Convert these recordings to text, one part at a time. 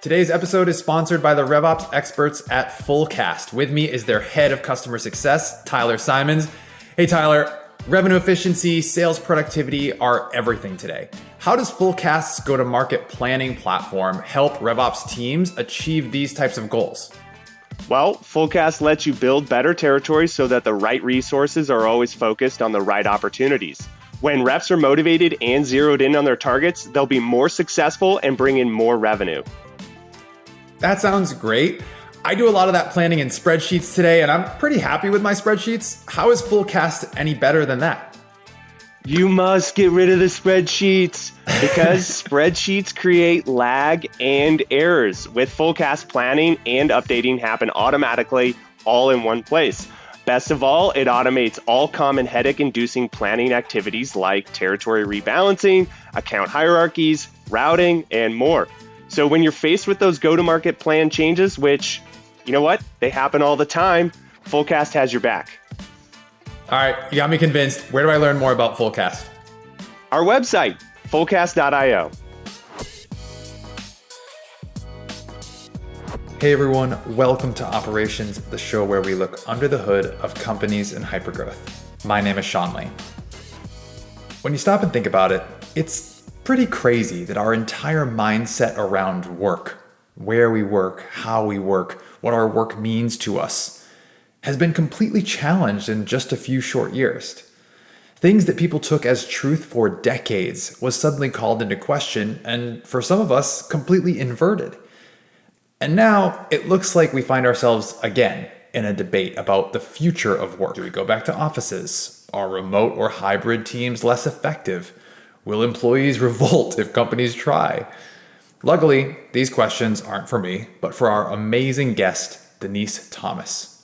Today's episode is sponsored by the RevOps experts at Fullcast. With me is their head of customer success, Tyler Simons. Hey, Tyler, revenue efficiency, sales productivity are everything today. How does Fullcast's go-to-market planning platform help RevOps teams achieve these types of goals? Well, Fullcast lets you build better territories so that the right resources are always focused on the right opportunities. When reps are motivated and zeroed in on their targets, they'll be more successful and bring in more revenue. That sounds great. I do a lot of that planning in spreadsheets today, and I'm pretty happy with my spreadsheets. How is Fullcast any better than that? You must get rid of the spreadsheets because spreadsheets create lag and errors. With Fullcast, planning and updating happen automatically, all in one place. Best of all, it automates all common headache-inducing planning activities like territory rebalancing, account hierarchies, routing, and more. So when you're faced with those go-to-market plan changes, which, you know what, they happen all the time, Fullcast has your back. All right, you got me convinced. Where do I learn more about Fullcast? Our website, fullcast.io. Hey everyone, welcome to Operations, the show where we look under the hood of companies in hypergrowth. My name is Sean Lane. When you stop and think about it, it's pretty crazy that our entire mindset around work, where we work, how we work, what our work means to us, has been completely challenged in just a few short years. Things that people took as truth for decades was suddenly called into question, and for some of us, completely inverted. And now it looks like we find ourselves again in a debate about the future of work. Do we go back to offices? Are remote or hybrid teams less effective? Will employees revolt if companies try? Luckily, these questions aren't for me, but for our amazing guest, Denise Thomas.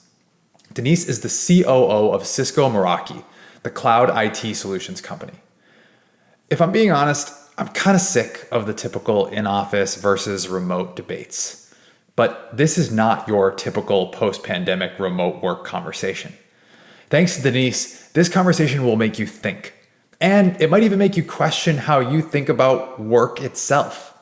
Denise is the COO of Cisco Meraki, the cloud IT solutions company. If I'm being honest, I'm kind of sick of the typical in-office versus remote debates. But this is not your typical post-pandemic remote work conversation. Thanks to Denise, this conversation will make you think. And it might even make you question how you think about work itself.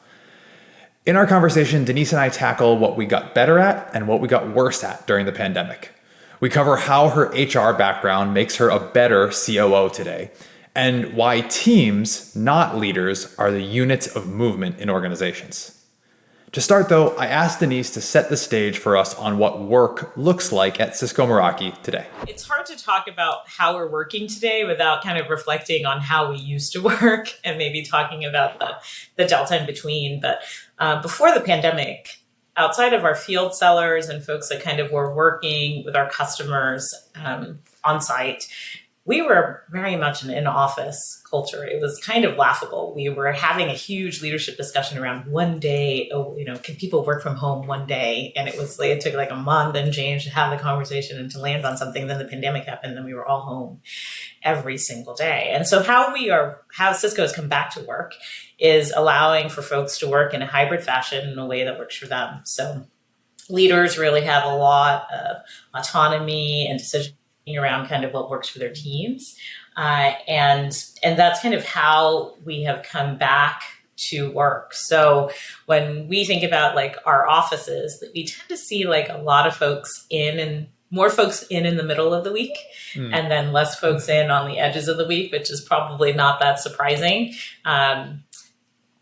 In our conversation, Denise and I tackle what we got better at and what we got worse at during the pandemic. We cover how her HR background makes her a better COO today, and why teams, not leaders, are the units of movement in organizations. To start though, I asked Denise to set the stage for us on what work looks like at Cisco Meraki today. It's hard to talk about how we're working today without kind of reflecting on how we used to work and maybe talking about the delta in between. But before the pandemic, outside of our field sellers and folks that kind of were working with our customers on site, we were very much an in-office culture. It was kind of laughable. We were having a huge leadership discussion around one day, can people work from home one day? And it took like a month and change to have the conversation and to land on something. Then the pandemic happened and we were all home every single day. And so how Cisco has come back to work is allowing for folks to work in a hybrid fashion in a way that works for them. So leaders really have a lot of autonomy and decision around kind of what works for their teams. And that's kind of how we have come back to work. So when we think about like our offices, we tend to see like a lot of folks in and more folks in the middle of the week, and then less folks in on the edges of the week, which is probably not that surprising.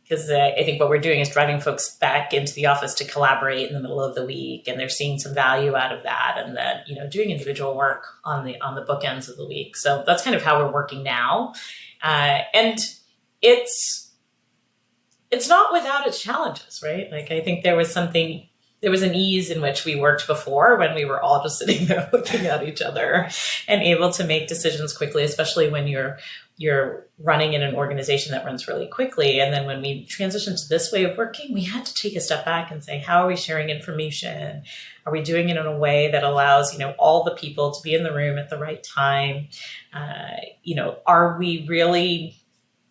Because I think what we're doing is driving folks back into the office to collaborate in the middle of the week, and they're seeing some value out of that, and then doing individual work on the bookends of the week. So that's kind of how we're working now, and it's not without its challenges, right? Like I think there was an ease in which we worked before when we were all just sitting there looking at each other and able to make decisions quickly, especially when you're running in an organization that runs really quickly. And then when we transitioned to this way of working, we had to take a step back and say, how are we sharing information? Are we doing it in a way that allows, all the people to be in the room at the right time? Are we really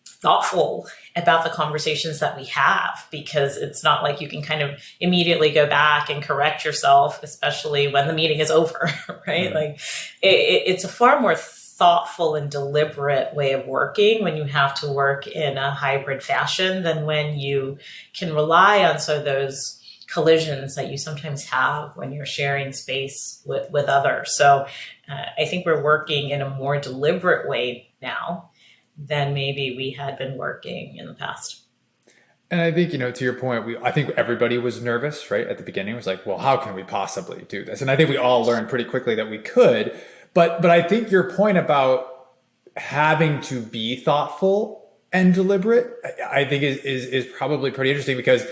thoughtful about the conversations that we have? Because it's not like you can kind of immediately go back and correct yourself, especially when the meeting is over, right? Mm-hmm. Like it's a far more thoughtful and deliberate way of working when you have to work in a hybrid fashion than when you can rely on those collisions that you sometimes have when you're sharing space with others. So I think we're working in a more deliberate way now than maybe we had been working in the past. And I think, to your point, I think everybody was nervous, right? At the beginning, it was like, well, how can we possibly do this? And I think we all learned pretty quickly that we could. But I think your point about having to be thoughtful and deliberate, I think is probably pretty interesting, because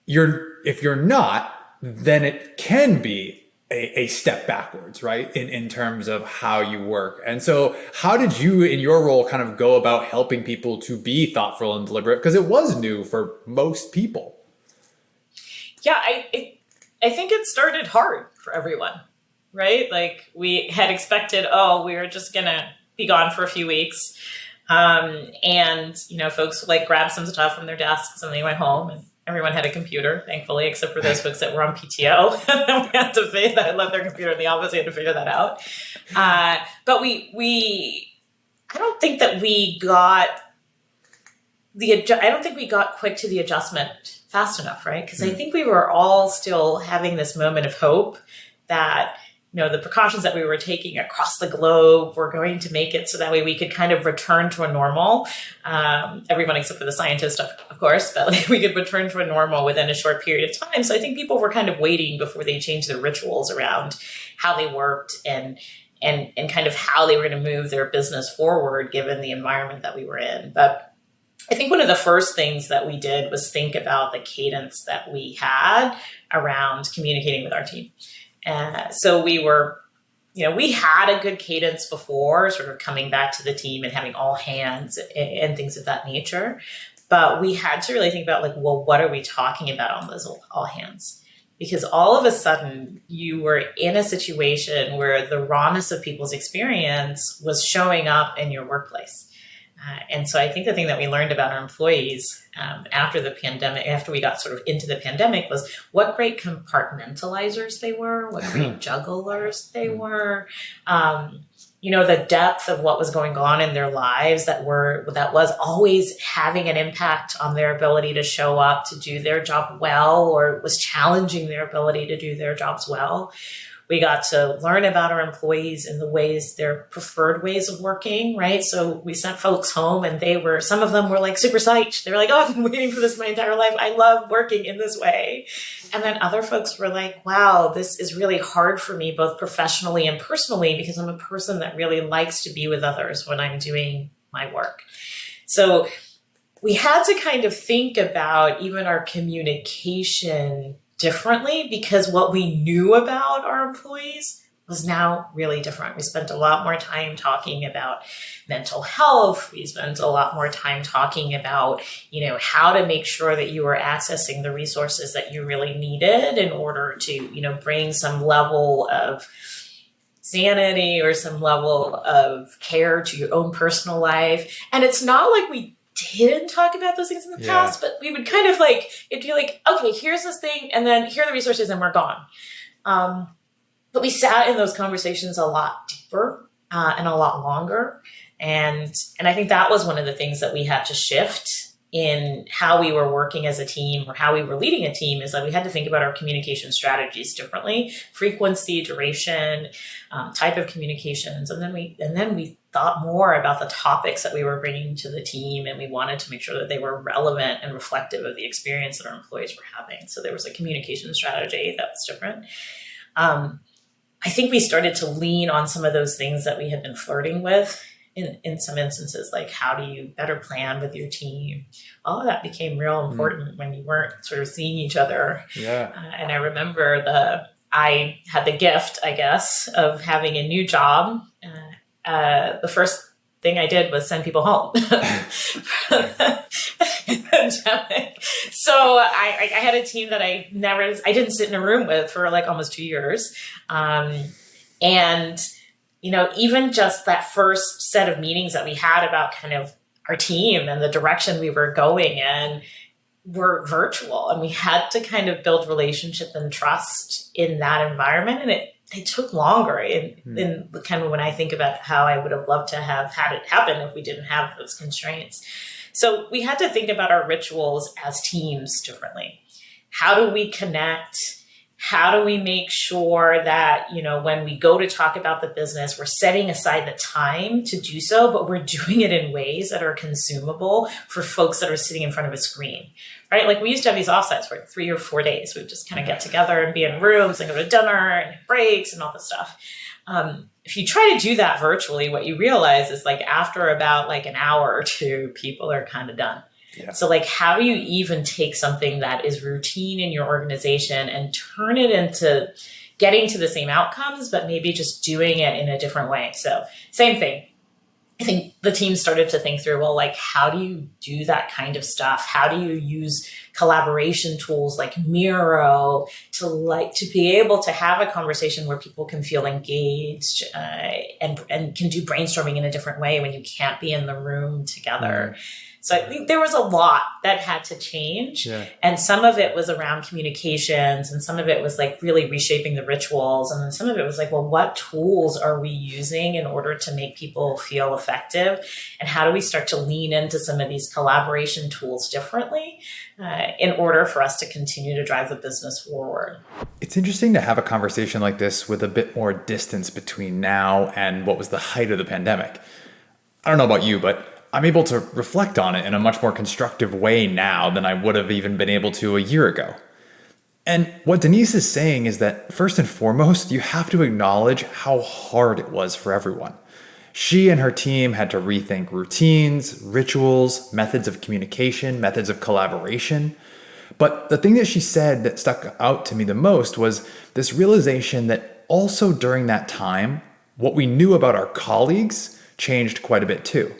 if you're not, then it can be a step backwards, right? In terms of how you work. And so how did you, in your role, kind of go about helping people to be thoughtful and deliberate? Because it was new for most people. Yeah, I think it started hard for everyone, right? Like, we had expected, we were just going to be gone for a few weeks. And, folks like grabbed some stuff from their desks and they went home, and everyone had a computer, thankfully, except for those folks that were on PTO. And then we had to left their computer in the office. We had to figure that out. But I don't think that we got I don't think we got quick to the adjustment fast enough, right? Because I think we were all still having this moment of hope that, the precautions that we were taking across the globe were going to make it so that way we could kind of return to a normal. Everyone except for the scientists, of course, but we could return to a normal within a short period of time. So I think people were kind of waiting before they changed their rituals around how they worked and kind of how they were going to move their business forward given the environment that we were in. But I think one of the first things that we did was think about the cadence that we had around communicating with our team. So we were, we had a good cadence before, sort of coming back to the team and having all hands and things of that nature. But we had to really think about what are we talking about on those all hands? Because all of a sudden you were in a situation where the rawness of people's experience was showing up in your workplace. And so I think the thing that we learned about our employees after the pandemic, after we got sort of into the pandemic, was what great compartmentalizers they were, what great jugglers they were. The depth of what was going on in their lives that was always having an impact on their ability to show up, to do their job well, or was challenging their ability to do their jobs well. We got to learn about our employees in their preferred ways of working, right? So we sent folks home and some of them were like super psyched. They were like, I've been waiting for this my entire life. I love working in this way. And then other folks were like, wow, this is really hard for me, both professionally and personally, because I'm a person that really likes to be with others when I'm doing my work. So we had to kind of think about even our communication differently, because what we knew about our employees was now really different. We spent a lot more time talking about mental health. We spent a lot more time talking about, how to make sure that you were accessing the resources that you really needed in order to, bring some level of sanity or some level of care to your own personal life. And it's not like we didn't talk about those things in the past, but we would kind of it'd be like, okay, here's this thing, and then here are the resources, and we're gone. But we sat in those conversations a lot deeper and a lot longer. And I think that was one of the things that we had to shift in how we were working as a team or how we were leading a team, is that we had to think about our communication strategies differently: frequency, duration, type of communications. And then we thought more about the topics that we were bringing to the team, and we wanted to make sure that they were relevant and reflective of the experience that our employees were having. So there was a communication strategy that was different. I think we started to lean on some of those things that we had been flirting with in some instances, like how do you better plan with your team? All of that became real important when you weren't sort of seeing each other. Yeah. And I remember I had the gift, I guess, of having a new job. The first thing I did was send people home. Pandemic. So I had a team that I didn't sit in a room with for almost 2 years. And even just that first set of meetings that we had about kind of our team and the direction we were going in were virtual, and we had to kind of build relationship and trust in that environment. And it took longer in kind of when I think about how I would have loved to have had it happen if we didn't have those constraints. So we had to think about our rituals as teams differently. how do we connect? How do we make sure that, when we go to talk about the business, we're setting aside the time to do so, but we're doing it in ways that are consumable for folks that are sitting in front of a screen, right? Like we used to have these offsites for 3 or 4 days. We'd just kind of get together and be in rooms and go to dinner and breaks and all this stuff. If you try to do that virtually, what you realize is like after about like an hour or two, people are kind of done. Yeah. So like, how do you even take something that is routine in your organization and turn it into getting to the same outcomes, but maybe just doing it in a different way? So same thing. I think the team started to think through, well, like, how do you do that kind of stuff? How do you use collaboration tools like Miro to be able to have a conversation where people can feel engaged and can do brainstorming in a different way when you can't be in the room together? So I think there was a lot that had to change. Yeah. And some of it was around communications and some of it was like really reshaping the rituals. And then some of it was like, well, what tools are we using in order to make people feel effective? And how do we start to lean into some of these collaboration tools differently in order for us to continue to drive the business forward? It's interesting to have a conversation like this with a bit more distance between now and what was the height of the pandemic. I don't know about you, but I'm able to reflect on it in a much more constructive way now than I would have even been able to a year ago. And what Denise is saying is that first and foremost, you have to acknowledge how hard it was for everyone. She and her team had to rethink routines, rituals, methods of communication, methods of collaboration. But the thing that she said that stuck out to me the most was this realization that also during that time, what we knew about our colleagues changed quite a bit too.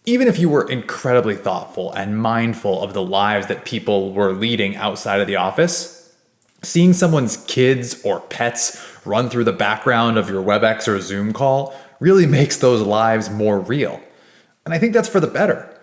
Even if you were incredibly thoughtful and mindful of the lives that people were leading outside of the office, seeing someone's kids or pets run through the background of your WebEx or Zoom call really makes those lives more real. And I think that's for the better.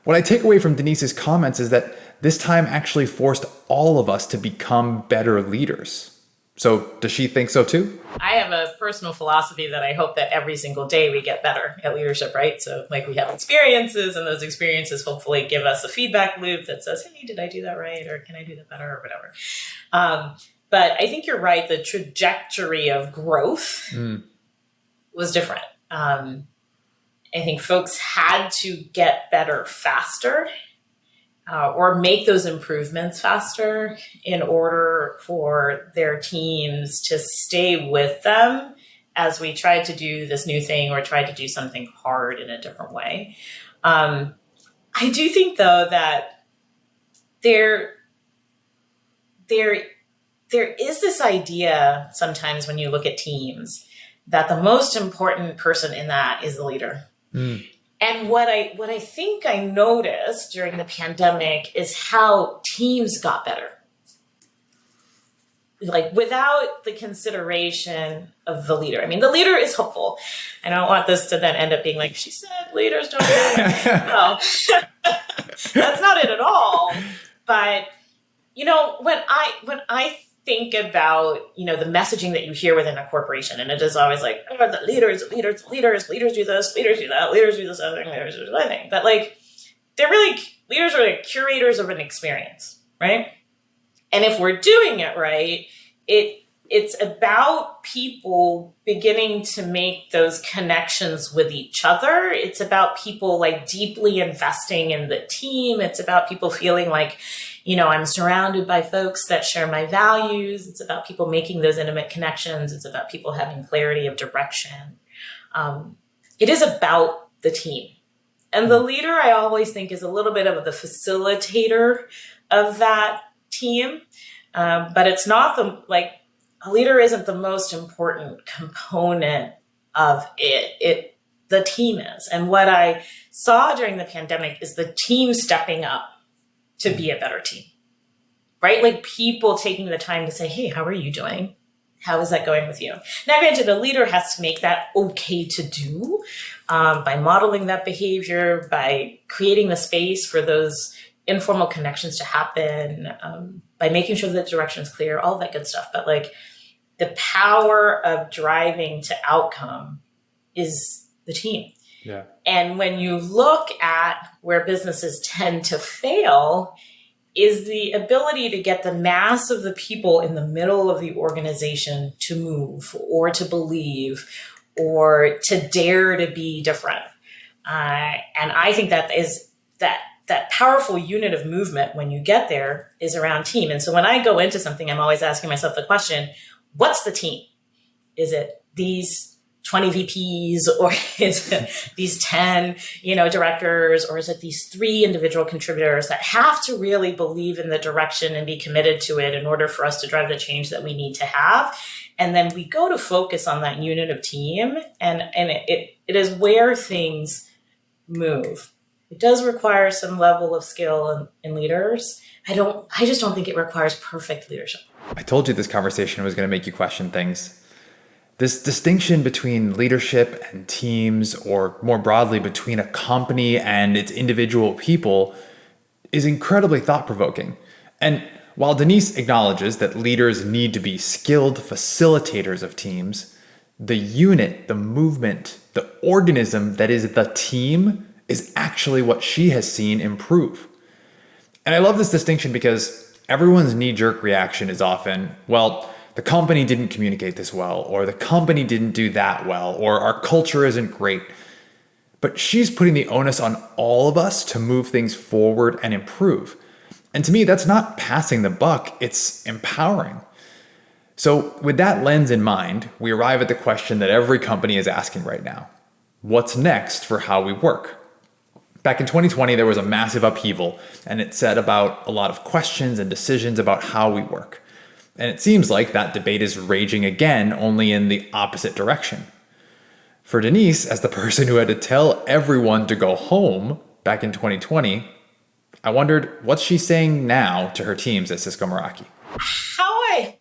What I take away from Denise's comments is that this time actually forced all of us to become better leaders. So does she think so too? I have a personal philosophy that I hope that every single day we get better at leadership, right? So like we have experiences and those experiences hopefully give us a feedback loop that says, hey, did I do that right? Or can I do that better or whatever? But I think you're right. The trajectory of growth was different. I think folks had to get better faster. Or make those improvements faster in order for their teams to stay with them as we tried to do this new thing or tried to do something hard in a different way. I do think, though, that there is this idea sometimes when you look at teams that the most important person in that is the leader. And what I think I noticed during the pandemic is how teams got better. Like without the consideration of the leader. I mean, the leader is hopeful. I don't want this to then end up being like, she said leaders don't do that. No, that's not it at all. But, when I think about, the messaging that you hear within a corporation, and it is always like, oh, the leaders do this, leaders do that, leaders do this other thing, leaders do that thing. But like, leaders are like curators of an experience, right? And if we're doing it right, it's about people beginning to make those connections with each other. It's about people like deeply investing in the team. It's about people feeling like, I'm surrounded by folks that share my values. It's about people making those intimate connections. It's about people having clarity of direction. It is about the team. And the leader, I always think, is a little bit of the facilitator of that team. But it's not a leader isn't the most important component of it. The team is. And what I saw during the pandemic is the team stepping up to be a better team, right? Like people taking the time to say, hey, how are you doing? How is that going with you? Now, granted, a leader has to make that okay to do by modeling that behavior, by creating the space for those informal connections to happen, by making sure that the direction is clear, all that good stuff. But like the power of driving to outcome is the team. Yeah. And when you look at where businesses tend to fail, is the ability to get the mass of the people in the middle of the organization to move or to believe or to dare to be different. And I think that powerful unit of movement when you get there is around team. And so when I go into something, I'm always asking myself the question, what's the team? Is it these 20 VPs, or is it these 10, directors, or is it these 3 individual contributors that have to really believe in the direction and be committed to it in order for us to drive the change that we need to have? And then we go to focus on that unit of team, and it is where things move. It does require some level of skill in leaders. I just don't think it requires perfect leadership. I told you this conversation was going to make you question things. This distinction between leadership and teams, or more broadly, between a company and its individual people, is incredibly thought-provoking. And while Denise acknowledges that leaders need to be skilled facilitators of teams, the unit, the movement, the organism that is the team is actually what she has seen improve. And I love this distinction because everyone's knee-jerk reaction is often, well, the company didn't communicate this well, or the company didn't do that well, or our culture isn't great. But she's putting the onus on all of us to move things forward and improve. And to me, that's not passing the buck, it's empowering. So with that lens in mind, we arrive at the question that every company is asking right now. What's next for how we work? Back in 2020, there was a massive upheaval, and it set about a lot of questions and decisions about how we work. And it seems like that debate is raging again, only in the opposite direction. For Denise, as the person who had to tell everyone to go home back in 2020, I wondered what's she saying now to her teams at Cisco Meraki. How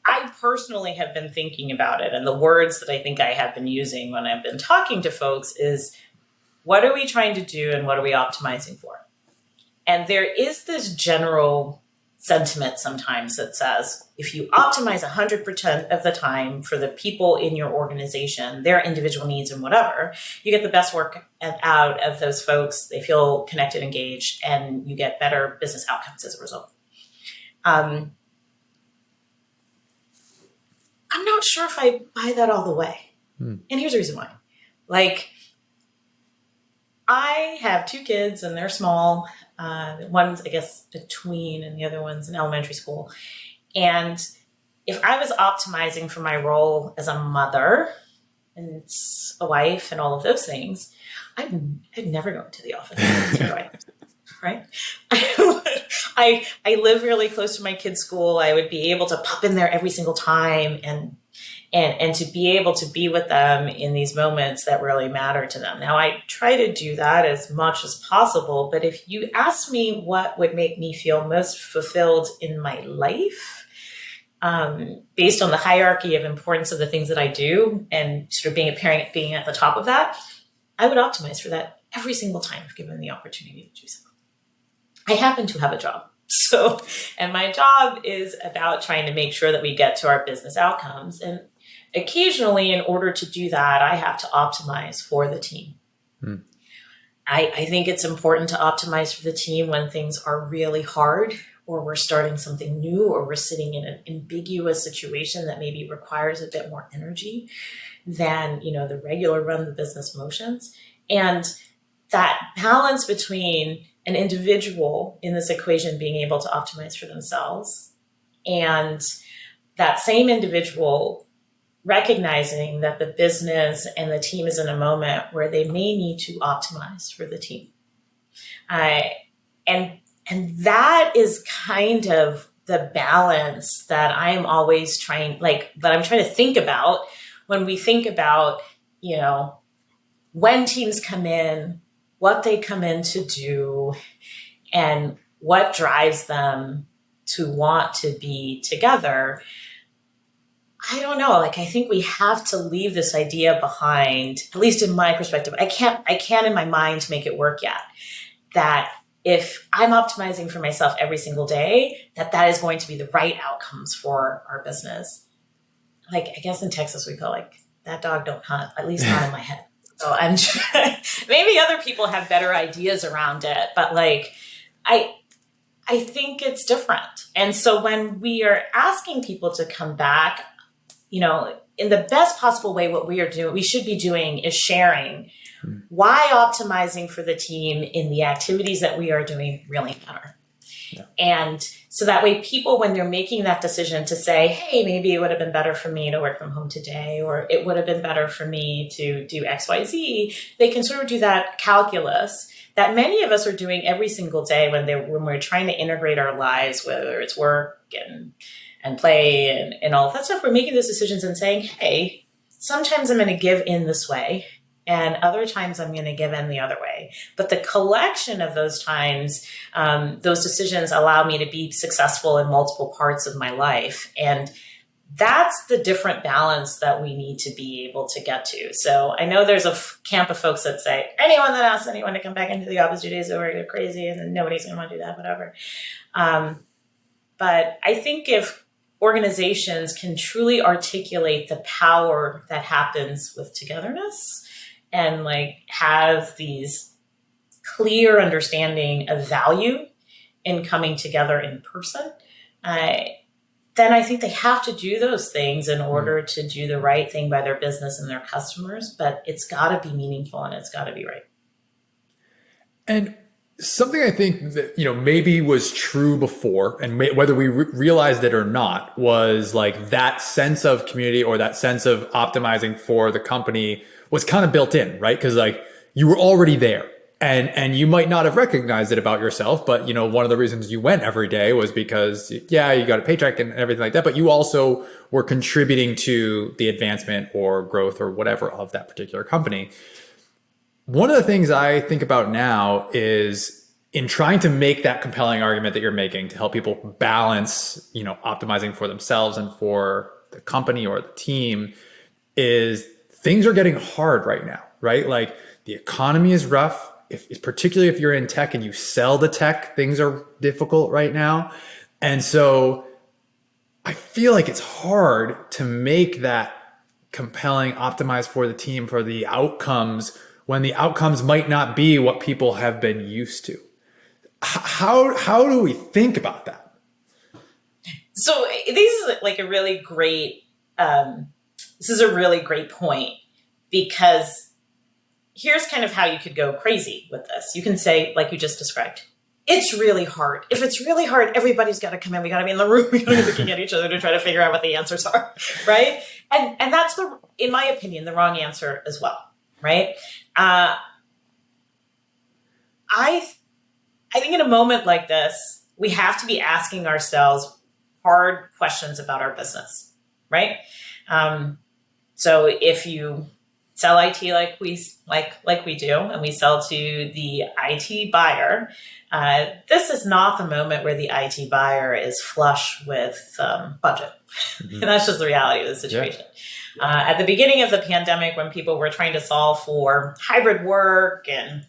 I personally have been thinking about it, and the words that I think I have been using when I've been talking to folks is, what are we trying to do and what are we optimizing for? And there is this general sentiment sometimes that says, if you optimize 100% of the time for the people in your organization, their individual needs and whatever, you get the best work out of those folks. They feel connected, engaged, and you get better business outcomes as a result. I'm not sure if I buy that all the way. And here's the reason why. I have 2 kids and they're small. One's, I guess, a tween and the other one's in elementary school. And if I was optimizing for my role as a mother and a wife and all of those things, I'd never go into the office. Right? I live really close to my kids' school. I would be able to pop in there every single time and to be able to be with them in these moments that really matter to them. Now, I try to do that as much as possible, but if you ask me what would make me feel most fulfilled in my life, based on the hierarchy of importance of the things that I do and sort of being a parent, being at the top of that, I would optimize for that every single time if given the opportunity to do so. I happen to have a job. And my job is about trying to make sure that we get to our business outcomes. And occasionally, in order to do that, I have to optimize for the team. I think it's important to optimize for the team when things are really hard, or we're starting something new, or we're sitting in an ambiguous situation that maybe requires a bit more energy than, the regular run the business motions. And that balance between an individual in this equation being able to optimize for themselves and that same individual recognizing that the business and the team is in a moment where they may need to optimize for the team. And that is kind of the balance that I'm always trying to think about when we think about, when teams come in, what they come in to do, and what drives them to want to be together. I don't know. I think we have to leave this idea behind, at least in my perspective. I can't in my mind make it work yet. That if I'm optimizing for myself every single day, that is going to be the right outcomes for our business. I guess in Texas we call that dog don't hunt, at least not in my head. So I'm maybe other people have better ideas around it, but I I think it's different. And so when we are asking people to come back, in the best possible way, what we should be doing is sharing why optimizing for the team in the activities that we are doing really matter. Yeah. And so that way people, when they're making that decision to say, hey, maybe it would have been better for me to work from home today, or it would have been better for me to do XYZ, they can sort of do that calculus that many of us are doing every single day when we're trying to integrate our lives, whether it's work and play and all of that stuff. We're making those decisions and saying, hey, sometimes I'm going to give in this way, and other times I'm going to give in the other way. But the collection of those times, those decisions allow me to be successful in multiple parts of my life. And that's the different balance that we need to be able to get to. So I know there's a camp of folks that say, anyone that asks anyone to come back into the office 2 days over, you're crazy, and then nobody's going to want to do that, whatever. But I think if organizations can truly articulate the power that happens with togetherness and have these clear understanding of value in coming together in person, then I think they have to do those things in order to do the right thing by their business and their customers. But it's got to be meaningful and it's got to be right. And something I think that, maybe was true before, and whether we realized it or not, was that sense of community or that sense of optimizing for the company was kind of built in, right? Because you were already there. And you might not have recognized it about yourself, but one of the reasons you went every day was because, you got a paycheck and everything like that, but you also were contributing to the advancement or growth or whatever of that particular company. One of the things I think about now is in trying to make that compelling argument that you're making to help people balance, optimizing for themselves and for the company or the team, is things are getting hard right now, right? The economy is rough. Particularly if you're in tech and you sell the tech, things are difficult right now. And so I feel like it's hard to make that compelling, optimize for the team, for the outcomes, when the outcomes might not be what people have been used to. How do we think about that? So this is a really great, this is a really great point, because here's kind of how you could go crazy with this. You can say, like you just described, it's really hard. If it's really hard, everybody's got to come in. We got to be in the room. We got to be looking at each other to try to figure out what the answers are, right? And that's in my opinion, the wrong answer as well, right? I think in a moment like this, we have to be asking ourselves hard questions about our business, right? So if you sell IT like we do, and we sell to the IT buyer, this is not the moment where the IT buyer is flush with budget. Mm-hmm. And that's just the reality of the situation. Yeah. At the beginning of the pandemic, when people were trying to solve for hybrid work and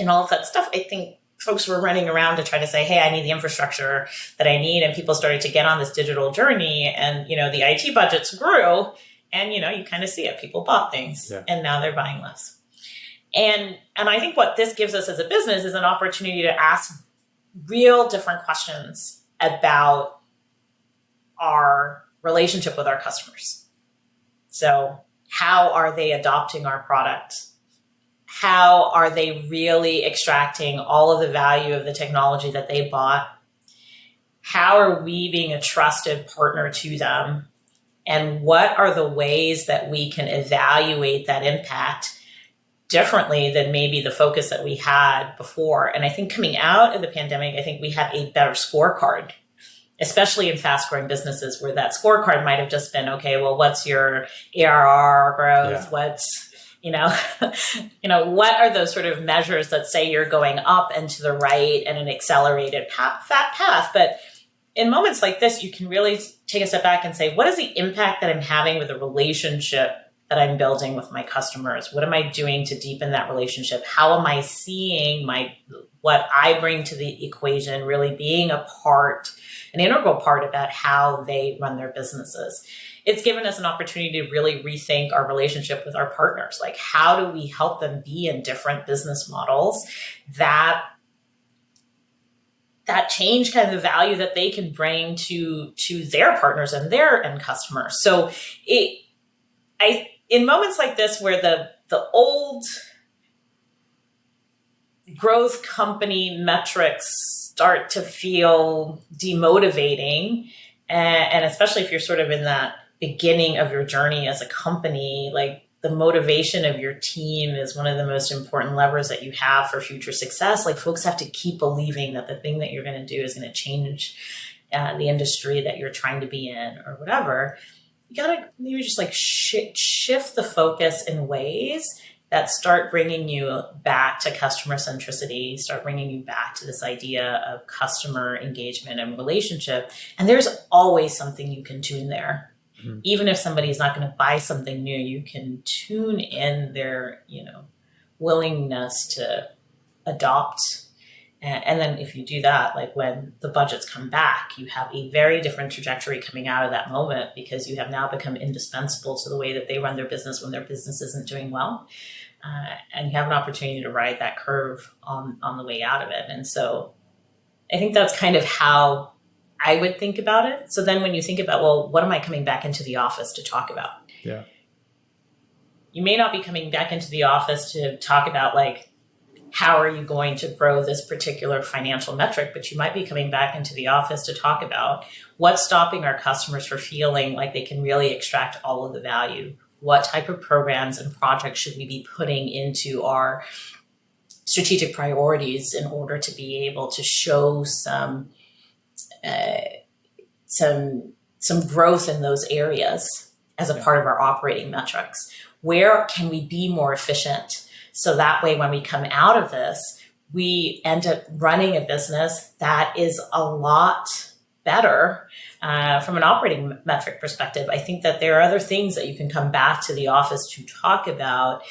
all of that stuff, I think folks were running around to try to say, hey, I need the infrastructure that I need. And people started to get on this digital journey, and, the IT budgets grew. And, you kind of see it. People bought things, and now they're buying less. And I think what this gives us as a business is an opportunity to ask real different questions about our relationship with our customers. So how are they adopting our product? How are they really extracting all of the value of the technology that they bought? How are we being a trusted partner to them? And what are the ways that we can evaluate that impact differently than maybe the focus that we had before? And I think coming out of the pandemic, I think we have a better scorecard, especially in fast-growing businesses, where that scorecard might have just been, okay, well, what's your ARR growth? Yeah. What's, what are those sort of measures that say you're going up and to the right and an accelerated fat path? But in moments like this, you can really take a step back and say, what is the impact that I'm having with the relationship that I'm building with my customers? What am I doing to deepen that relationship? How am I seeing what I bring to the equation really being an integral part about how they run their businesses? It's given us an opportunity to really rethink our relationship with our partners. How do we help them be in different business models that that change kind of the value that they can bring to their partners and their end customers. So in moments like this where the old growth company metrics start to feel demotivating, and especially if you're sort of in that beginning of your journey as a company, like the motivation of your team is one of the most important levers that you have for future success. Like folks have to keep believing that the thing that you're going to do is going to change the industry that you're trying to be in or whatever. You got to maybe just like shift the focus in ways that start bringing you back to customer centricity, start bringing you back to this idea of customer engagement and relationship. And there's always something you can tune there. Mm-hmm. Even if somebody's not going to buy something new, you can tune in their, willingness to adopt. And then if you do that, like when the budgets come back, you have a very different trajectory coming out of that moment because you have now become indispensable to the way that they run their business when their business isn't doing well. And you have an opportunity to ride that curve on the way out of it. And so I think that's kind of how I would think about it. So then when you think about, well, what am I coming back into the office to talk about? Yeah. You may not be coming back into the office to talk about like, how are you going to grow this particular financial metric? But you might be coming back into the office to talk about what's stopping our customers from feeling like they can really extract all of the value. What type of programs and projects should we be putting into our strategic priorities in order to be able to show some growth in those areas as a part of our operating metrics? Where can we be more efficient? So that way, when we come out of this, we end up running a business that is a lot better from an operating metric perspective. I think that there are other things that you can come back to the office to talk about,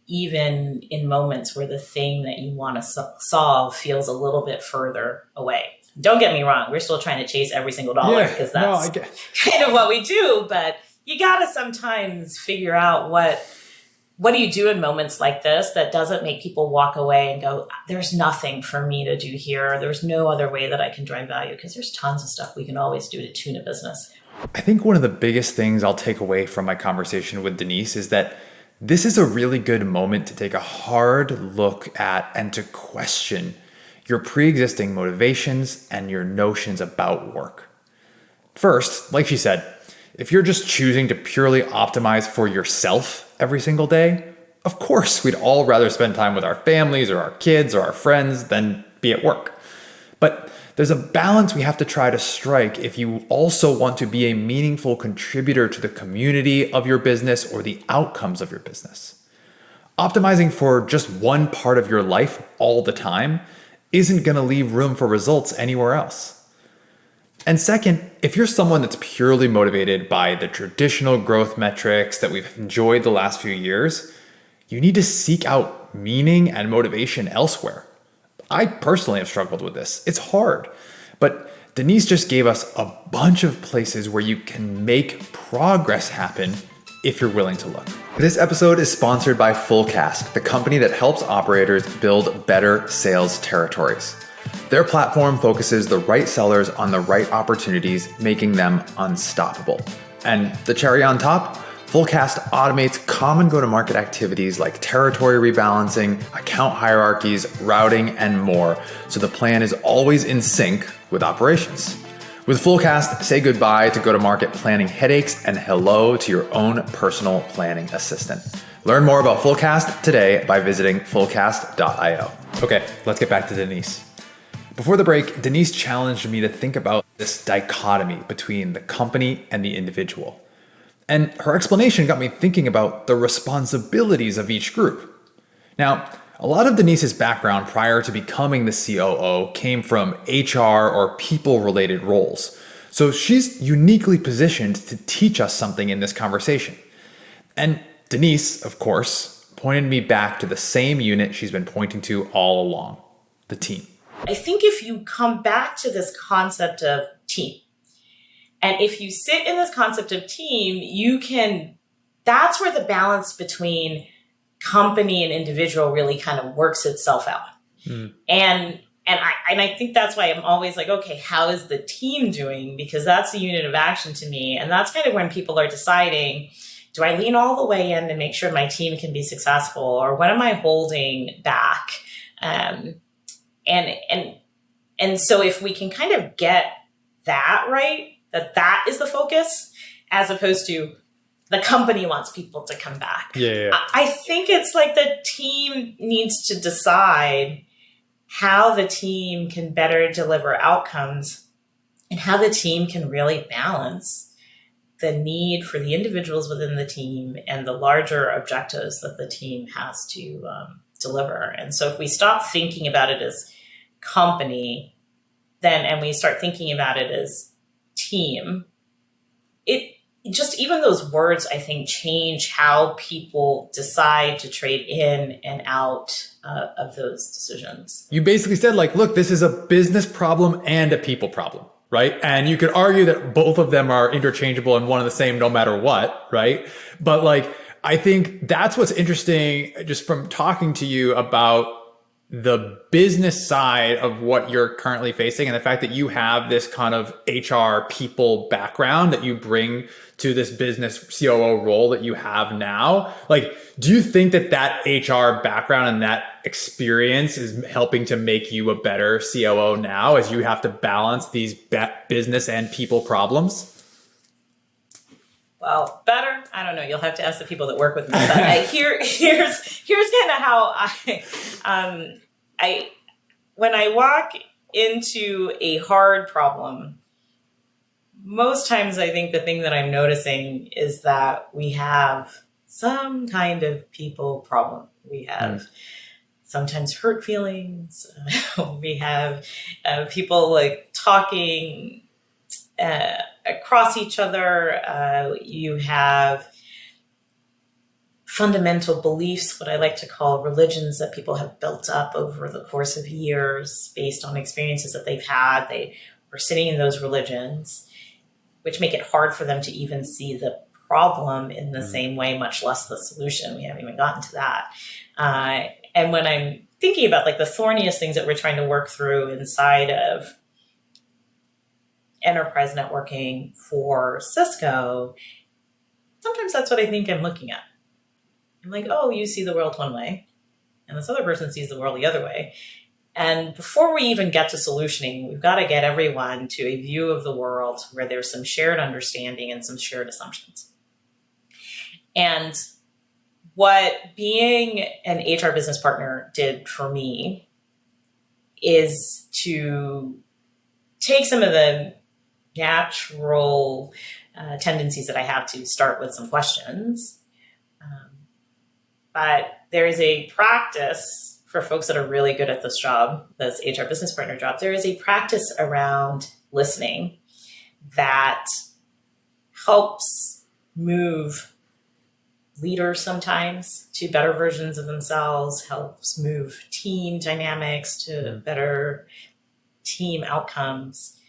even in moments where the thing that you want to solve feels a little bit further away. Don't get me wrong. We're still trying to chase every single dollar because that's kind of what we do. But you got to sometimes figure out what do you do in moments like this that doesn't make people walk away and go, there's nothing for me to do here. There's no other way that I can drive value, because there's tons of stuff we can always do to tune a business. I think one of the biggest things I'll take away from my conversation with Denise is that this is a really good moment to take a hard look at and to question your pre-existing motivations and your notions about work. First, like she said, if you're just choosing to purely optimize for yourself every single day, of course, we'd all rather spend time with our families or our kids or our friends than be at work. But there's a balance we have to try to strike if you also want to be a meaningful contributor to the community of your business or the outcomes of your business. Optimizing for just one part of your life all the time isn't going to leave room for results anywhere else. And second, if you're someone that's purely motivated by the traditional growth metrics that we've enjoyed the last few years, you need to seek out meaning and motivation elsewhere. I personally have struggled with this. It's hard. But Denise just gave us a bunch of places where you can make progress happen if you're willing to look. This episode is sponsored by Fullcast, the company that helps operators build better sales territories. Their platform focuses the right sellers on the right opportunities, making them unstoppable. And the cherry on top, Fullcast automates common go-to-market activities like territory rebalancing, account hierarchies, routing, and more, so the plan is always in sync with operations. With Fullcast, say goodbye to go-to-market planning headaches and hello to your own personal planning assistant. Learn more about Fullcast today by visiting fullcast.io. Okay, let's get back to Denise. Before the break, Denise challenged me to think about this dichotomy between the company and the individual. And her explanation got me thinking about the responsibilities of each group. Now, a lot of Denise's background prior to becoming the COO came from HR or people-related roles. So she's uniquely positioned to teach us something in this conversation. And Denise, of course, pointed me back to the same unit she's been pointing to all along, the team. I think if you come back to this concept of team, and if you sit in this concept of team, that's where the balance between company and individual really kind of works itself out. And I think that's why I'm always like, okay, how is the team doing? Because that's the unit of action to me. And that's kind of when people are deciding, do I lean all the way in to make sure my team can be successful, or what am I holding back? And so if we can kind of get that right, that is the focus, as opposed to the company wants people to come back. Yeah. I think it's like the team needs to decide how the team can better deliver outcomes and how the team can really balance the need for the individuals within the team and the larger objectives that the team has to deliver. And so if we stop thinking about it as company, and we start thinking about it as team, it just, even those words, I think, change how people decide to trade in and out of those decisions. You basically said, like, look, this is a business problem and a people problem, right? And you could argue that both of them are interchangeable and one and the same no matter what, right? But like, I think that's what's interesting just from talking to you about the business side of what you're currently facing, and the fact that you have this kind of HR people background that you bring to this business COO role that you have now. Like, do you think that HR background and that experience is helping to make you a better COO now, as you have to balance these business and people problems? Well, better, I don't know. You'll have to ask the people that work with me. But here's kind of how I when I walk into a hard problem, most times I think the thing that I'm noticing is that we have some kind of people problem. We have sometimes hurt feelings. We have people like talking across each other. You have fundamental beliefs, what I like to call religions, that people have built up over the course of years based on experiences that they've had. They were sitting in those religions, which make it hard for them to even see the problem in the same way, much less the solution. We haven't even gotten to that. And when I'm thinking about like the thorniest things that we're trying to work through inside of enterprise networking for Cisco, sometimes that's what I think I'm looking at. I'm like, oh, you see the world one way, and this other person sees the world the other way. And before we even get to solutioning, we've got to get everyone to a view of the world where there's some shared understanding and some shared assumptions. And what being an HR business partner did for me is to take some of the natural tendencies that I have to start with some questions. But there is a practice for folks that are really good at this job, this HR business partner job. There is a practice around listening that helps move leaders sometimes to better versions of themselves, helps move team dynamics to better team outcomes,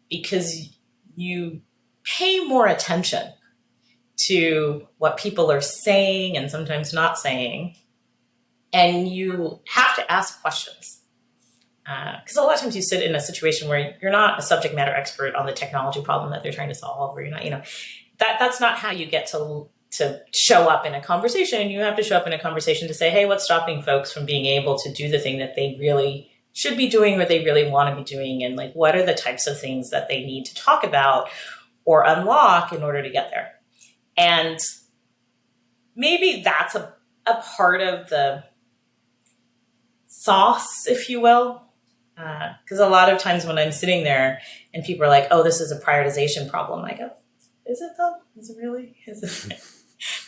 because you pay more attention to what people are saying and sometimes not saying. And you have to ask questions. Because a lot of times you sit in a situation where you're not a subject matter expert on the technology problem that they're trying to solve, or you're not, that's not how you get to show up in a conversation. You have to show up in a conversation to say, hey, what's stopping folks from being able to do the thing that they really should be doing or they really want to be doing? And like, what are the types of things that they need to talk about or unlock in order to get there? And maybe that's a part of the sauce, if you will. Because a lot of times when I'm sitting there and people are like, oh, this is a prioritization problem, I go, is it though? Is it really? Is it?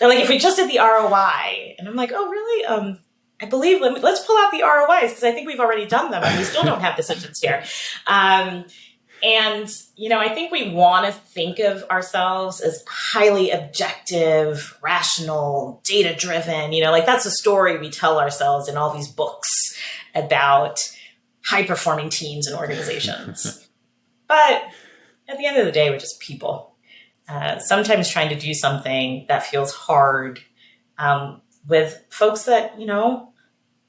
They're like, if we just did the ROI. And I'm like, oh, really? I believe, let's pull out the ROIs, because I think we've already done them and we still don't have decisions here. And, I think we want to think of ourselves as highly objective, rational, data-driven. Like that's a story we tell ourselves in all these books about high-performing teams and organizations. But at the end of the day, we're just people. Sometimes trying to do something that feels hard with folks that,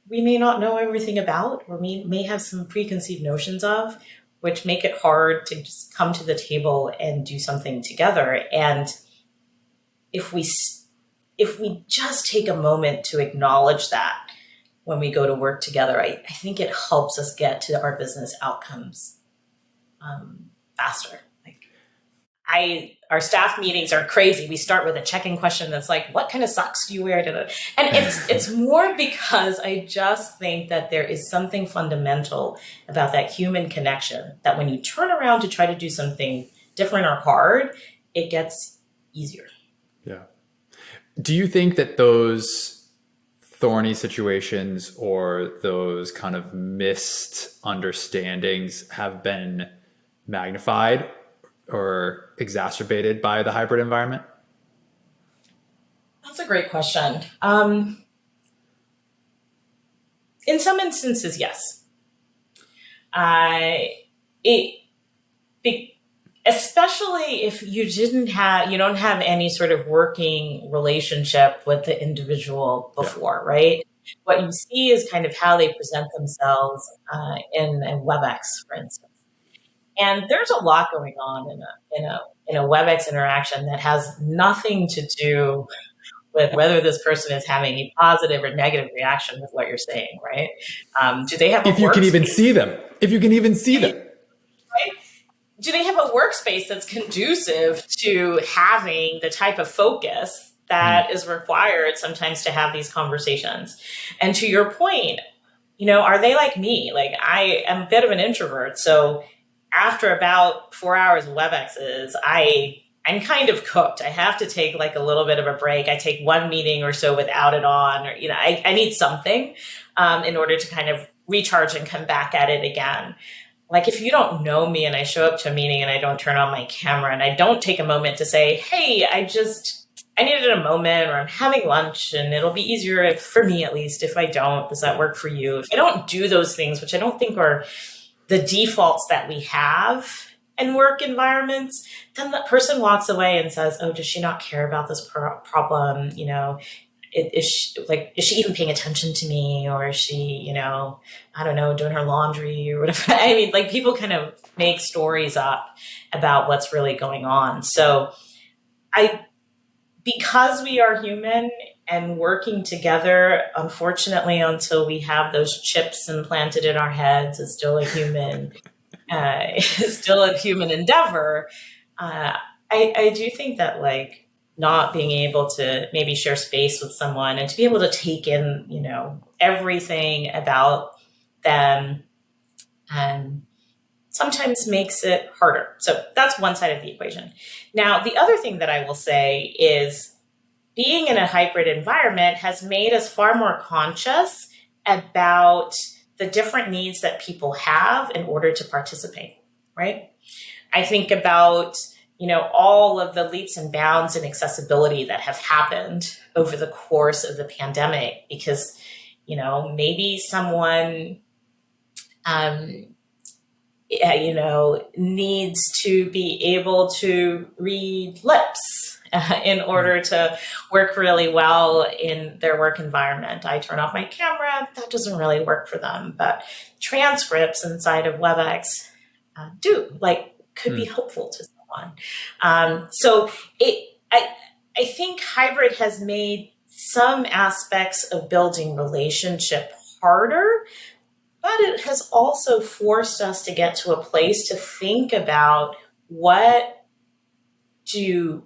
we may not know everything about, or we may have some preconceived notions of, which make it hard to just come to the table and do something together. And if we just take a moment to acknowledge that when we go to work together, I think it helps us get to our business outcomes faster. Our staff meetings are crazy. We start with a check-in question that's like, what kind of socks do you wear? And it's more because I just think that there is something fundamental about that human connection, that when you turn around to try to do something different or hard, it gets easier. Yeah. Do you think that those thorny situations or those kind of missed understandings have been magnified or exacerbated by the hybrid environment? That's a great question. In some instances, yes. Especially if you don't have any sort of working relationship with the individual before, right? What you see is kind of how they present themselves in WebEx, for instance. And there's a lot going on in a WebEx interaction that has nothing to do with whether this person is having a positive or negative reaction with what you're saying, right? Do they have if you can even see them? If you can even see them, right? Do they have a workspace that's conducive to having the type of focus that is required sometimes to have these conversations? And to your point, are they like me? Like, I am a bit of an introvert, so after about 4 hours of WebExes, I'm kind of cooked. I have to take like a little bit of a break. I take one meeting or so without it on, or, I need something in order to kind of recharge and come back at it again. Like, if you don't know me and I show up to a meeting and I don't turn on my camera and I don't take a moment to say, hey, I needed a moment, or I'm having lunch and it'll be easier for me, at least, if I don't. Does that work for you? If I don't do those things, which I don't think are the defaults that we have in work environments, then the person walks away and says, oh, does she not care about this problem? Is she even paying attention to me? Or is she, I don't know, doing her laundry or whatever? I mean, like, people kind of make stories up about what's really going on. So because we are human and working together, unfortunately, until we have those chips implanted in our heads, is still a human, endeavor. I do think that, like, not being able to maybe share space with someone and to be able to take in, everything about them, sometimes makes it harder. So that's one side of the equation. Now, the other thing that I will say is, being in a hybrid environment has made us far more conscious about the different needs that people have in order to participate, right? I think about, all of the leaps and bounds in accessibility that have happened over the course of the pandemic, because, maybe someone, needs to be able to read lips in order to work really well in their work environment. I turn off my camera, that doesn't really work for them, but transcripts inside of WebEx could be helpful to someone. So I think hybrid has made some aspects of building relationship harder, but it has also forced us to get to a place to think about, what do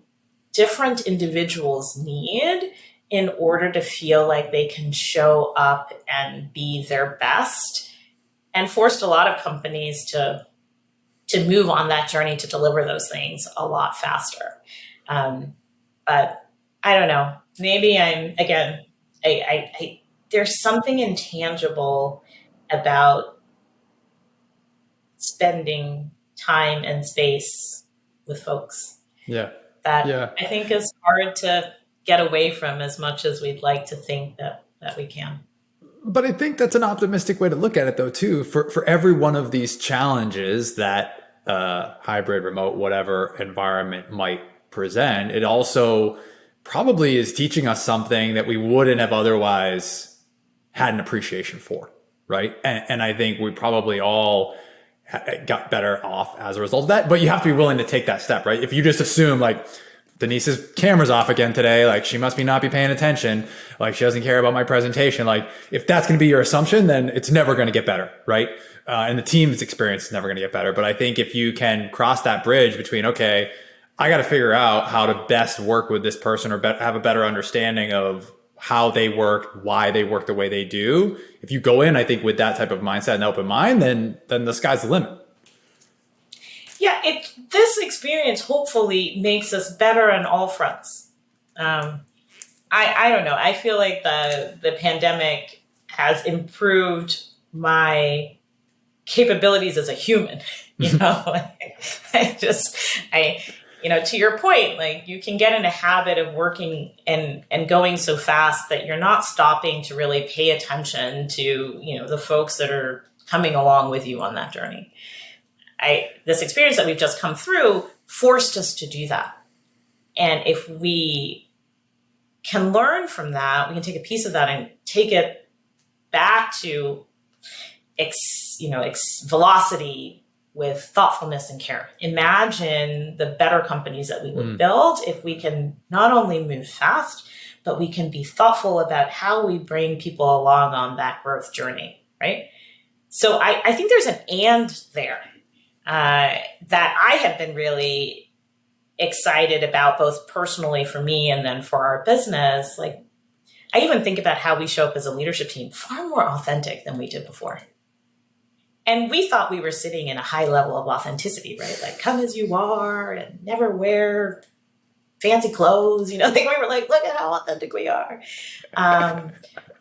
different individuals need in order to feel like they can show up and be their best, and forced a lot of companies to move on that journey to deliver those things a lot faster. But I don't know, maybe there's something intangible about spending time and space with folks that I think is hard to get away from as much as we'd like to think that we can. But I think that's an optimistic way to look at it, though, too. For every one of these challenges that hybrid, remote, whatever environment might present, it also probably is teaching us something that we wouldn't have otherwise had an appreciation for, right? And I think we probably all got better off as a result of that. But you have to be willing to take that step, right? If you just assume like Denise's camera's off again today, like she must not be paying attention, like she doesn't care about my presentation. Like if that's going to be your assumption, then it's never going to get better, right? And the team's experience is never going to get better. But I think if you can cross that bridge between, okay, I got to figure out how to best work with this person or have a better understanding of how they work, why they work the way they do. If you go in, I think with that type of mindset and open mind, then the sky's the limit. Yeah, this experience hopefully makes us better on all fronts. I don't know. I feel like the pandemic has improved my capabilities as a human. You know, to your point, like you can get in a habit of working and going so fast that you're not stopping to really pay attention to, the folks that are coming along with you on that journey. This experience that we've just come through forced us to do that. And if we can learn from that, we can take a piece of that and take it back to velocity with thoughtfulness and care. Imagine the better companies that we would build if we can not only move fast, but we can be thoughtful about how we bring people along on that growth journey, right? So I think there's an and there that I have been really excited about, both personally for me and then for our business. Like I even think about how we show up as a leadership team far more authentic than we did before. And we thought we were sitting in a high level of authenticity, right? Like come as you are and never wear fancy clothes. I think we were like, look at how authentic we are.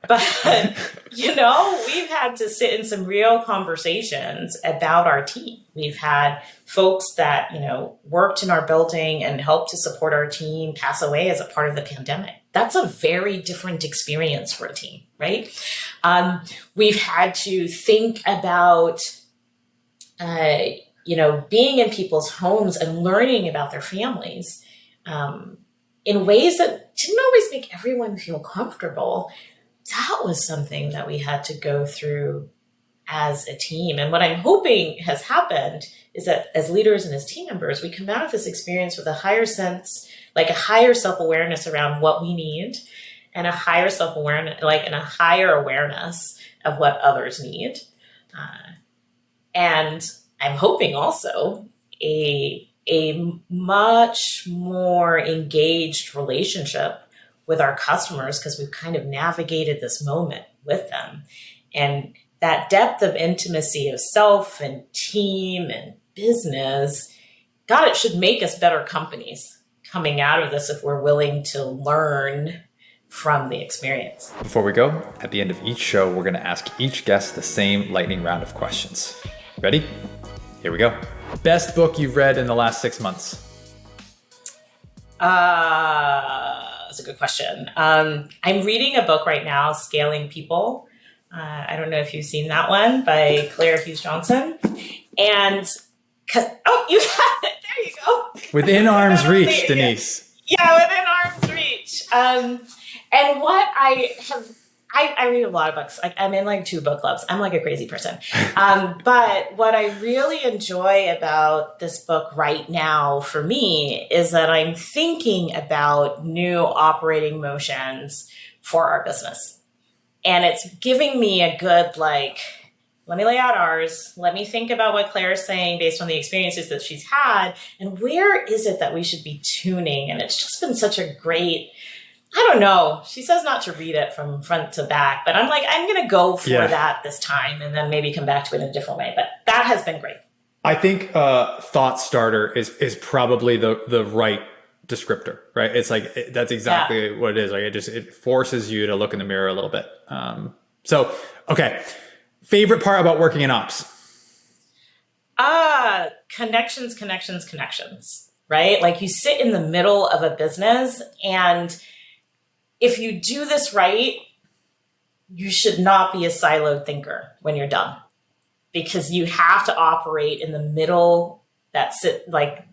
But, we've had to sit in some real conversations about our team. We've had folks that, worked in our building and helped to support our team pass away as a part of the pandemic. That's a very different experience for a team, right? We've had to think about, being in people's homes and learning about their families in ways that didn't always make everyone feel comfortable. That was something that we had to go through as a team. And what I'm hoping has happened is that as leaders and as team members, we come out of this experience with a higher sense, like a higher self-awareness around what we need and a higher self-awareness, and a higher awareness of what others need. And I'm hoping also a much more engaged relationship with our customers, because we've kind of navigated this moment with them. And that depth of intimacy of self and team and business, God, it should make us better companies coming out of this if we're willing to learn from the experience. Before we go, at the end of each show, we're going to ask each guest the same lightning round of questions. Ready? Here we go. Best book you've read in the last 6 months? That's a good question. I'm reading a book right now, Scaling People. I don't know if you've seen that one, by Claire Hughes Johnson. And you got it. There you go. Within arm's reach, Denise. Yeah, within arm's reach. And what I read a lot of books. I'm in like 2 book clubs. I'm like a crazy person. But what I really enjoy about this book right now for me is that I'm thinking about new operating motions for our business. And it's giving me a good, let me lay out ours. Let me think about what Claire is saying based on the experiences that she's had. And where is it that we should be tuning? And it's just been such a great, I don't know. She says not to read it from front to back, but I'm like, I'm going to go for that this time and then maybe come back to it in a different way. But that has been great. I think thought starter is probably the right descriptor, right? It's like, that's exactly what it is. Like it forces you to look in the mirror a little bit. Okay. Favorite part about working in ops? Connections, right? Like you sit in the middle of a business, and if you do this right, you should not be a siloed thinker when you're done, because you have to operate in the middle.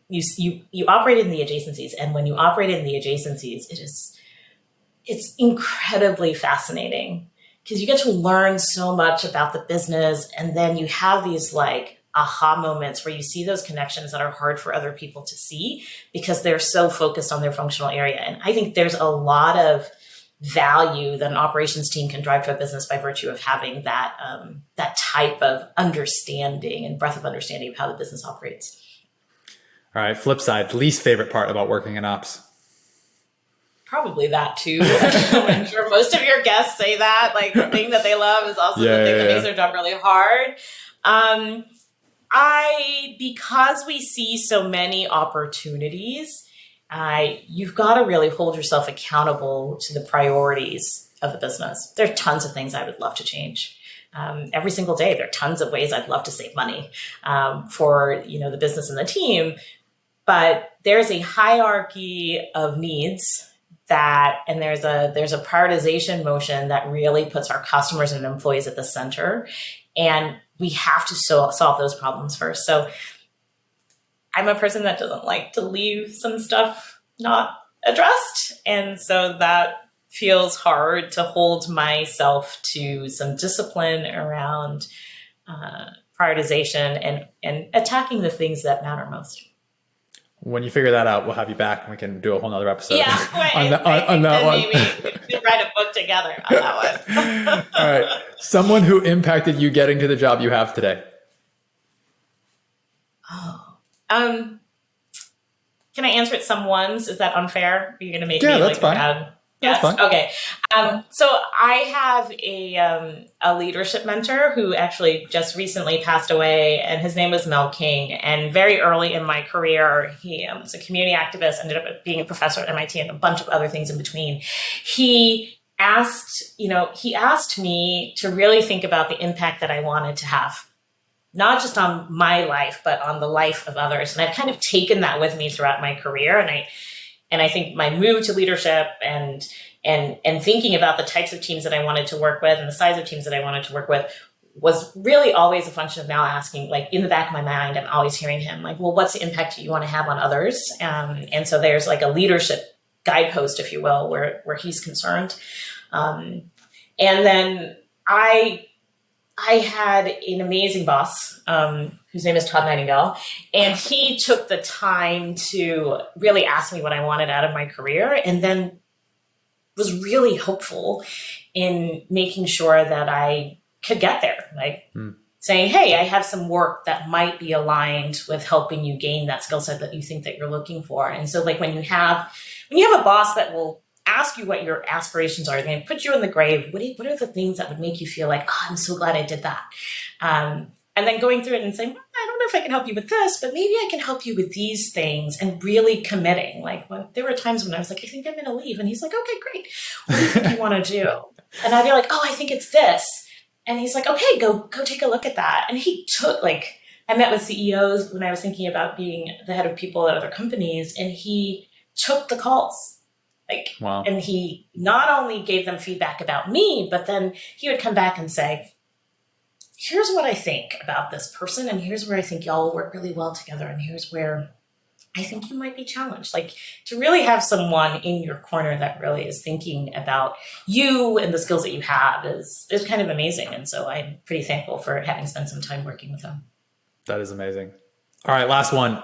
You operate in the adjacencies, and when you operate in the adjacencies, it's incredibly fascinating, because you get to learn so much about the business. And then you have these like aha moments where you see those connections that are hard for other people to see because they're so focused on their functional area. And I think there's a lot of value that an operations team can drive to a business by virtue of having that that type of understanding and breadth of understanding of how the business operates. All right, flip side, least favorite part about working in ops. Probably that too. I'm sure most of your guests say that. Like the thing that they love is also the thing that makes their job really hard. Because we see so many opportunities, you've got to really hold yourself accountable to the priorities of the business. There are tons of things I would love to change. Every single day, there are tons of ways I'd love to save money for the business and the team. But there's a hierarchy of needs and there's a prioritization motion that really puts our customers and employees at the center. And we have to solve those problems first. So I'm a person that doesn't like to leave some stuff not addressed. And so that feels hard to hold myself to some discipline around prioritization and attacking the things that matter most. When you figure that out, we'll have you back and we can do a whole nother episode on that one. Maybe we can write a book together on that one. All right. Someone who impacted you getting to the job you have today. Can I answer it some ones? Is that unfair? Are you going to make me that's fine. Yes. That's fine. Okay. So I have a leadership mentor who actually just recently passed away, and his name was Mel King. And very early in my career, he was a community activist, ended up being a professor at MIT, and a bunch of other things in between. He asked me to really think about the impact that I wanted to have, not just on my life, but on the life of others. And I've kind of taken that with me throughout my career. And I think my move to leadership and thinking about the types of teams that I wanted to work with and the size of teams that I wanted to work with was really always a function of Mal asking, like in the back of my mind, I'm always hearing him like, well, what's the impact you want to have on others? And so there's like a leadership guidepost, if you will, where he's concerned. And then I had an amazing boss whose name is Todd Nightingale, and he took the time to really ask me what I wanted out of my career, and then was really hopeful in making sure that I could get there, saying, hey, I have some work that might be aligned with helping you gain that skill set that you think that you're looking for. And so like when you have a boss that will ask you what your aspirations are, they're going to put you in the grave. What are the things that would make you feel like, I'm so glad I did that? And then going through it and saying, I don't know if I can help you with this, but maybe I can help you with these things, and really committing. Like there were times when I was like, I think I'm going to leave. And he's like, okay, great. What do you think you want to do? And I'd be like, I think it's this. And he's like, okay, go take a look at that. And he took I met with CEOs when I was thinking about being the head of people at other companies, and he took the calls. Wow. And he not only gave them feedback about me, but then he would come back and say, here's what I think about this person, and here's where I think y'all will work really well together, and here's where I think you might be challenged. To really have someone in your corner that really is thinking about you and the skills that you have is kind of amazing. And so I'm pretty thankful for having spent some time working with him. That is amazing. All right, last one.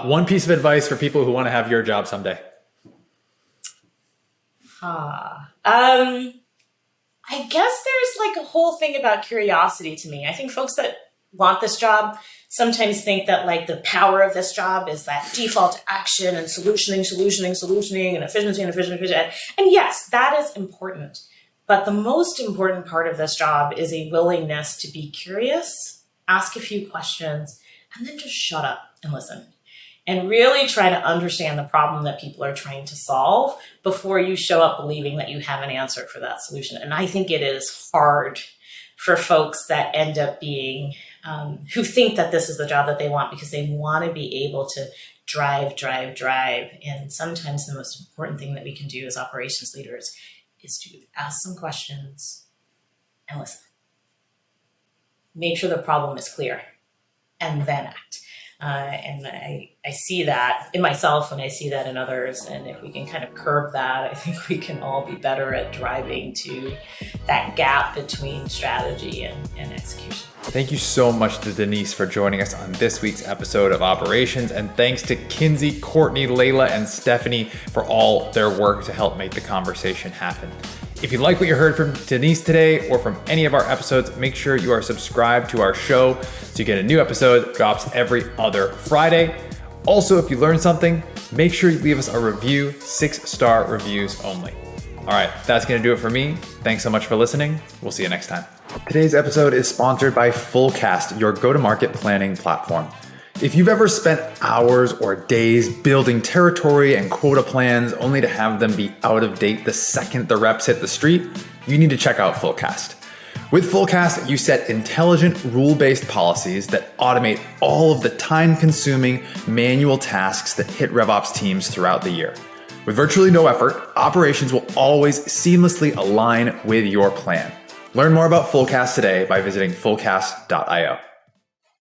One piece of advice for people who want to have your job someday. I guess there's a whole thing about curiosity to me. I think folks that want this job sometimes think that the power of this job is that default action and solutioning and efficiency. And yes, that is important. But the most important part of this job is a willingness to be curious, ask a few questions, and then just shut up and listen. And really try to understand the problem that people are trying to solve before you show up believing that you have an answer for that solution. And I think it is hard for folks that end up being, who think that this is the job that they want because they want to be able to drive. And sometimes the most important thing that we can do as operations leaders is to ask some questions and listen. Make sure the problem is clear and then act. And I see that in myself and I see that in others. And if we can kind of curb that, I think we can all be better at driving to that gap between strategy and execution. Thank you so much to Denise for joining us on this week's episode of Operations. And thanks to Kinsey, Courtney, Layla, and Stephanie for all their work to help make the conversation happen. If you like what you heard from Denise today or from any of our episodes, make sure you are subscribed to our show so you get a new episode drops every other Friday. Also, if you learned something, make sure you leave us a review, 6-star reviews only. All right, that's going to do it for me. Thanks so much for listening. We'll see you next time. Today's episode is sponsored by Fullcast, your go-to-market planning platform. If you've ever spent hours or days building territory and quota plans only to have them be out of date the second the reps hit the street, you need to check out Fullcast. With Fullcast, you set intelligent, rule-based policies that automate all of the time-consuming manual tasks that hit RevOps teams throughout the year. With virtually no effort, operations will always seamlessly align with your plan. Learn more about Fullcast today by visiting fullcast.io.